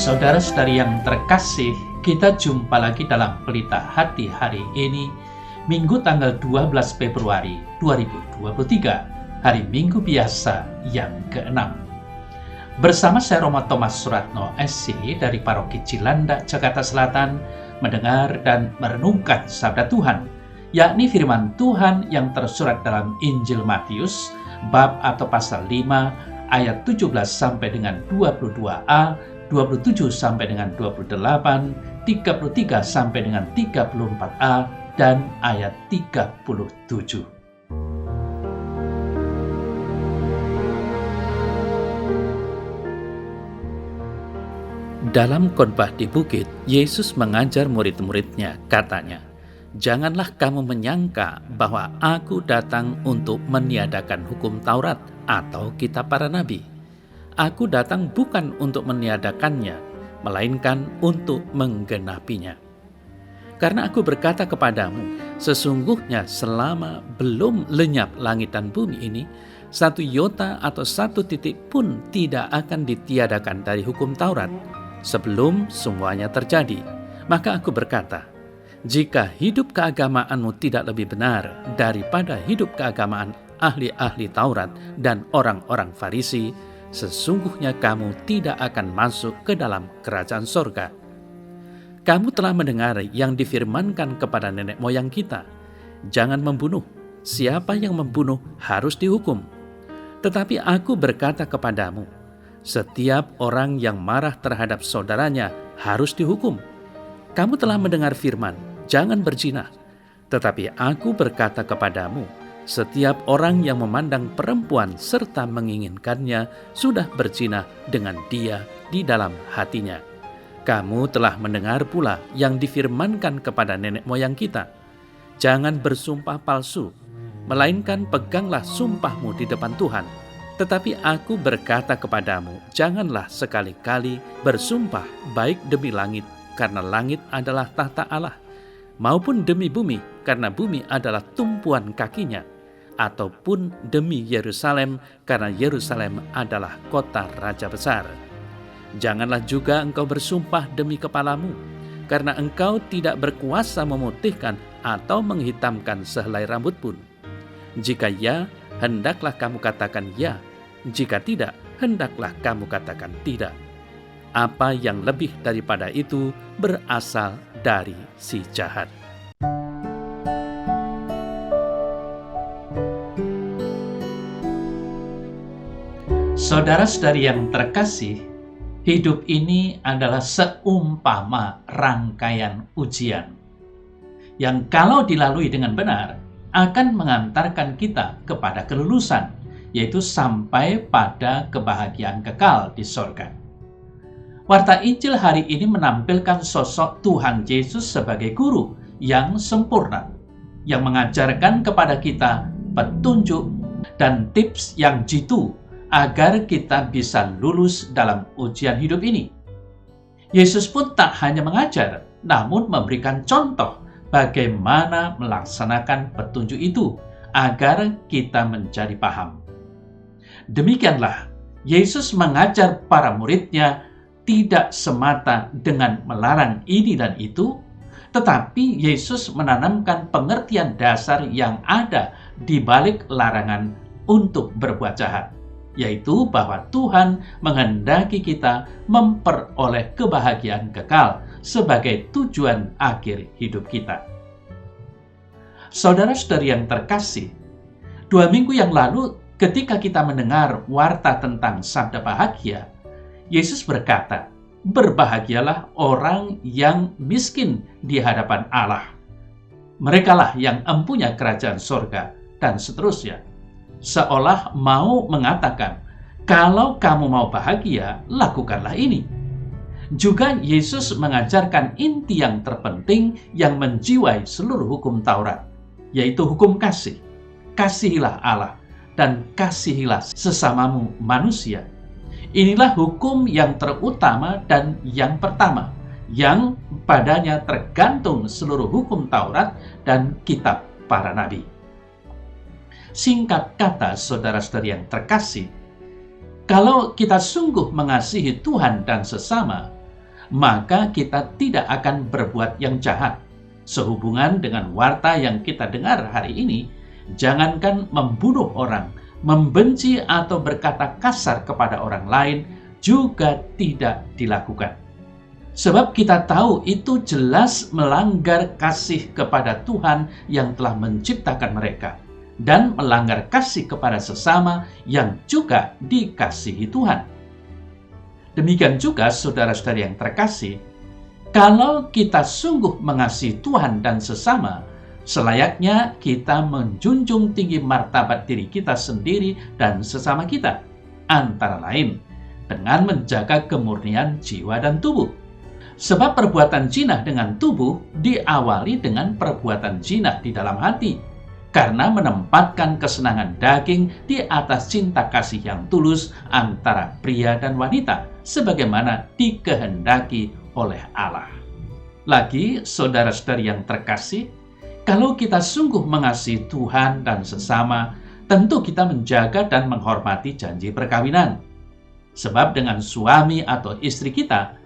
Saudara-saudari yang terkasih, kita jumpa lagi dalam Pelita Hati hari ini, Minggu tanggal 12 Februari 2023, hari Minggu biasa yang ke-6. Bersama saya Roma Thomas Suratno, SC dari Paroki Cilandak, Jakarta Selatan, mendengar dan merenungkan sabda Tuhan, yakni firman Tuhan yang tersurat dalam Injil Matius, bab atau pasal 5, ayat 17 sampai dengan 22a, 27 sampai dengan 28, 33 sampai dengan 34a, dan ayat 37. Dalam khotbah di bukit, Yesus mengajar murid-muridnya, katanya, "Janganlah kamu menyangka bahwa aku datang untuk meniadakan hukum Taurat atau kitab para nabi. Aku datang bukan untuk meniadakannya, melainkan untuk menggenapinya. Karena aku berkata kepadamu, sesungguhnya selama belum lenyap langit dan bumi ini, satu iota atau satu titik pun tidak akan ditiadakan dari hukum Taurat sebelum semuanya terjadi. Maka aku berkata, jika hidup keagamaanmu tidak lebih benar daripada hidup keagamaan ahli-ahli Taurat dan orang-orang Farisi, sesungguhnya kamu tidak akan masuk ke dalam kerajaan sorga. Kamu telah mendengar yang difirmankan kepada nenek moyang kita, jangan membunuh, siapa yang membunuh harus dihukum. Tetapi aku berkata kepadamu, setiap orang yang marah terhadap saudaranya harus dihukum. Kamu telah mendengar firman, jangan berzina. Tetapi aku berkata kepadamu, setiap orang yang memandang perempuan serta menginginkannya sudah berzina dengan dia di dalam hatinya. Kamu telah mendengar pula yang difirmankan kepada nenek moyang kita, jangan bersumpah palsu, melainkan peganglah sumpahmu di depan Tuhan. Tetapi aku berkata kepadamu, janganlah sekali-kali bersumpah baik demi langit, karena langit adalah tahta Allah, maupun demi bumi, karena bumi adalah tumpuan kakinya, ataupun demi Yerusalem, karena Yerusalem adalah kota raja besar. Janganlah juga engkau bersumpah demi kepalamu, karena engkau tidak berkuasa memutihkan atau menghitamkan sehelai rambut pun. Jika ya, hendaklah kamu katakan ya, jika tidak, hendaklah kamu katakan tidak. Apa yang lebih daripada itu berasal dari si jahat." Saudara-saudari yang terkasih, hidup ini adalah seumpama rangkaian ujian yang kalau dilalui dengan benar akan mengantarkan kita kepada kelulusan, yaitu sampai pada kebahagiaan kekal di sorga. Warta Injil hari ini menampilkan sosok Tuhan Yesus sebagai guru yang sempurna, yang mengajarkan kepada kita petunjuk dan tips yang jitu agar kita bisa lulus dalam ujian hidup ini. Yesus pun tak hanya mengajar, namun memberikan contoh bagaimana melaksanakan petunjuk itu agar kita menjadi paham. Demikianlah, Yesus mengajar para muridnya tidak semata dengan melarang ini dan itu, tetapi Yesus menanamkan pengertian dasar yang ada di balik larangan untuk berbuat jahat, yaitu bahwa Tuhan menghendaki kita memperoleh kebahagiaan kekal sebagai tujuan akhir hidup kita. Saudara-saudari yang terkasih, 2 minggu yang lalu ketika kita mendengar warta tentang sabda bahagia, Yesus berkata, "Berbahagialah orang yang miskin di hadapan Allah. Merekalah yang empunya kerajaan sorga," dan seterusnya. Seolah mau mengatakan, kalau kamu mau bahagia, lakukanlah ini. Juga Yesus mengajarkan inti yang terpenting yang menjiwai seluruh hukum Taurat, yaitu hukum kasih. Kasihilah Allah dan kasihilah sesamamu manusia. Inilah hukum yang terutama dan yang pertama, yang padanya tergantung seluruh hukum Taurat dan kitab para nabi. Singkat kata, saudara-saudari yang terkasih, kalau kita sungguh mengasihi Tuhan dan sesama, maka kita tidak akan berbuat yang jahat. Sehubungan dengan warta yang kita dengar hari ini, jangankan membunuh orang, membenci atau berkata kasar kepada orang lain juga tidak dilakukan. Sebab kita tahu itu jelas melanggar kasih kepada Tuhan yang telah menciptakan mereka, dan melanggar kasih kepada sesama yang juga dikasihi Tuhan. Demikian juga saudara-saudari yang terkasih, kalau kita sungguh mengasihi Tuhan dan sesama, selayaknya kita menjunjung tinggi martabat diri kita sendiri dan sesama kita, antara lain dengan menjaga kemurnian jiwa dan tubuh. Sebab perbuatan zina dengan tubuh diawali dengan perbuatan zina di dalam hati, karena menempatkan kesenangan daging di atas cinta kasih yang tulus antara pria dan wanita, sebagaimana dikehendaki oleh Allah. Lagi, saudara-saudari yang terkasih, kalau kita sungguh mengasihi Tuhan dan sesama, tentu kita menjaga dan menghormati janji perkawinan. Sebab dengan suami atau istri kita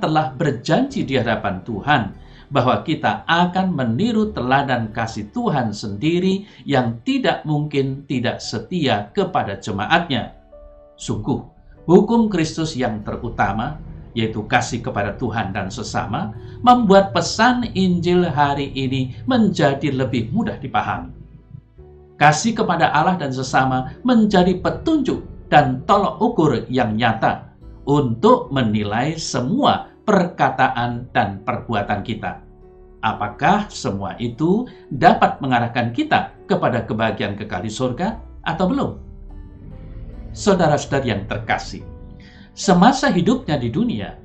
telah berjanji di hadapan Tuhan bahwa kita akan meniru teladan kasih Tuhan sendiri yang tidak mungkin tidak setia kepada jemaatnya. Sungguh, hukum Kristus yang terutama, yaitu kasih kepada Tuhan dan sesama, membuat pesan Injil hari ini menjadi lebih mudah dipahami. Kasih kepada Allah dan sesama menjadi petunjuk dan tolok ukur yang nyata untuk menilai semua perkataan dan perbuatan kita. Apakah semua itu dapat mengarahkan kita kepada kebahagiaan kekal di surga atau belum? Saudara-saudari yang terkasih, semasa hidupnya di dunia,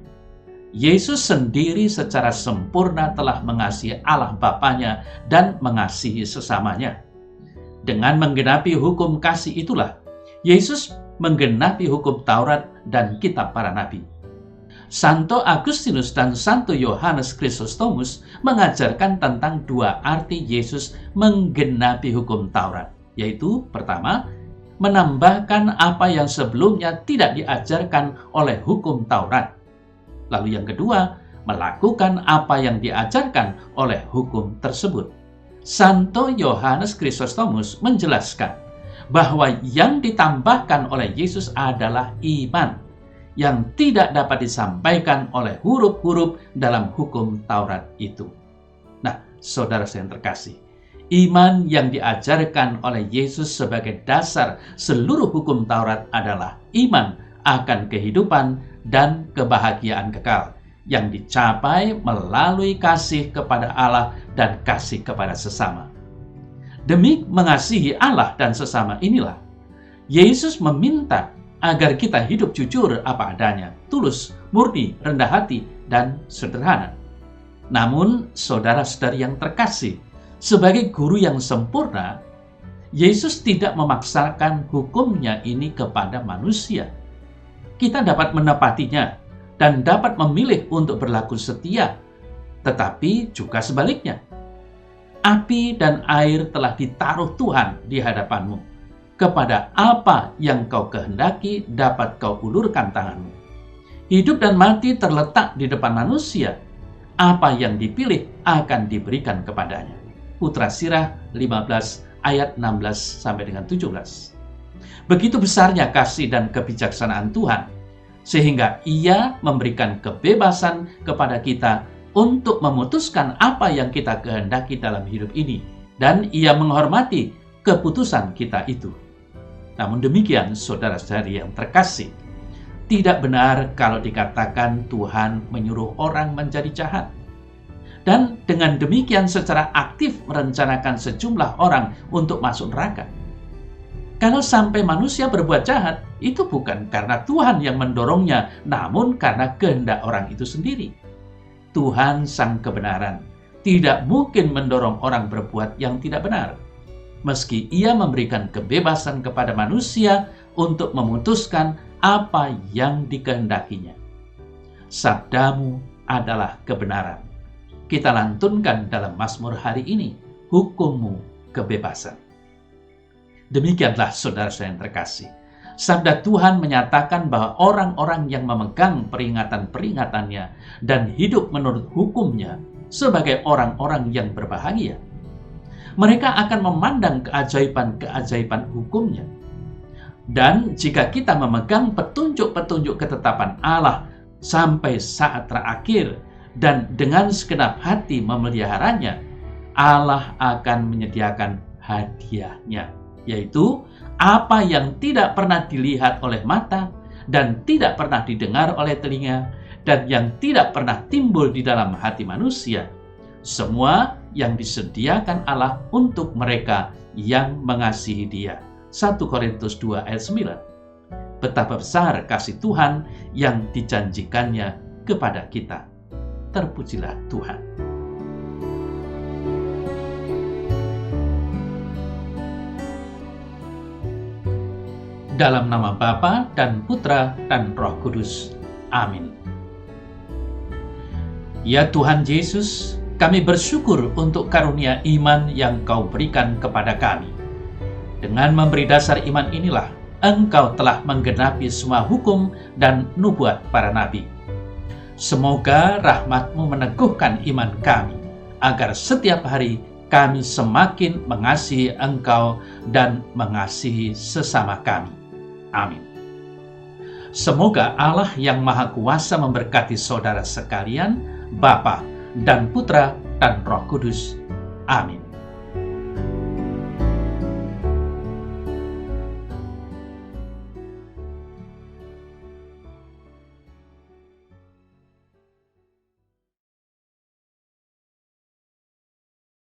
Yesus sendiri secara sempurna telah mengasihi Allah Bapanya dan mengasihi sesamanya. Dengan menggenapi hukum kasih itulah, Yesus menggenapi hukum Taurat dan kitab para nabi. Santo Agustinus dan Santo Yohanes Chrysostomus mengajarkan tentang dua arti Yesus menggenapi hukum Taurat, yaitu pertama, menambahkan apa yang sebelumnya tidak diajarkan oleh hukum Taurat. Lalu yang kedua, melakukan apa yang diajarkan oleh hukum tersebut. Santo Yohanes Chrysostomus menjelaskan bahwa yang ditambahkan oleh Yesus adalah iman yang tidak dapat disampaikan oleh huruf-huruf dalam hukum Taurat itu. Nah, saudara yang terkasih, iman yang diajarkan oleh Yesus sebagai dasar seluruh hukum Taurat adalah iman akan kehidupan dan kebahagiaan kekal yang dicapai melalui kasih kepada Allah dan kasih kepada sesama. Demi mengasihi Allah dan sesama inilah, Yesus meminta agar kita hidup jujur apa adanya, tulus, murni, rendah hati, dan sederhana. Namun, saudara-saudari yang terkasih, sebagai guru yang sempurna, Yesus tidak memaksakan hukumnya ini kepada manusia. Kita dapat menepatinya dan dapat memilih untuk berlaku setia, tetapi juga sebaliknya. Api dan air telah ditaruh Tuhan di hadapanmu. Kepada apa yang kau kehendaki dapat kau ulurkan tanganmu. Hidup dan mati terletak di depan manusia. Apa yang dipilih akan diberikan kepadanya. Putra Sirah 15 ayat 16 sampai dengan 17. Begitu besarnya kasih dan kebijaksanaan Tuhan, sehingga Ia memberikan kebebasan kepada kita untuk memutuskan apa yang kita kehendaki dalam hidup ini, dan Ia menghormati keputusan kita itu. Namun demikian, saudara-saudari yang terkasih, tidak benar kalau dikatakan Tuhan menyuruh orang menjadi jahat. Dan dengan demikian secara aktif merencanakan sejumlah orang untuk masuk neraka. Kalau sampai manusia berbuat jahat, itu bukan karena Tuhan yang mendorongnya, namun karena kehendak orang itu sendiri. Tuhan Sang Kebenaran tidak mungkin mendorong orang berbuat yang tidak benar, meski Ia memberikan kebebasan kepada manusia untuk memutuskan apa yang dikehendakinya. Sabdamu adalah kebenaran. Kita lantunkan dalam Mazmur hari ini, hukum-Mu kebebasan. Demikianlah saudara saya yang terkasih, Sabda Tuhan menyatakan bahwa orang-orang yang memegang peringatan-peringatannya dan hidup menurut hukumnya sebagai orang-orang yang berbahagia. Mereka akan memandang keajaiban-keajaiban hukumnya. Dan jika kita memegang petunjuk-petunjuk ketetapan Allah sampai saat terakhir dan dengan segenap hati memeliharanya, Allah akan menyediakan hadiahnya, yaitu apa yang tidak pernah dilihat oleh mata dan tidak pernah didengar oleh telinga dan yang tidak pernah timbul di dalam hati manusia. Semua yang disediakan Allah untuk mereka yang mengasihi Dia. 1 Korintus 2 ayat 9. Betapa besar kasih Tuhan yang dijanjikannya kepada kita. Terpujilah Tuhan. Dalam nama Bapa dan Putra dan Roh Kudus. Amin. Ya Tuhan Yesus, kami bersyukur untuk karunia iman yang Kau berikan kepada kami. Dengan memberi dasar iman inilah, Engkau telah menggenapi semua hukum dan nubuat para nabi. Semoga rahmat-Mu meneguhkan iman kami, agar setiap hari kami semakin mengasihi Engkau dan mengasihi sesama kami. Amin. Semoga Allah yang Maha Kuasa memberkati saudara sekalian, Bapa dan Putra dan Roh Kudus. Amin.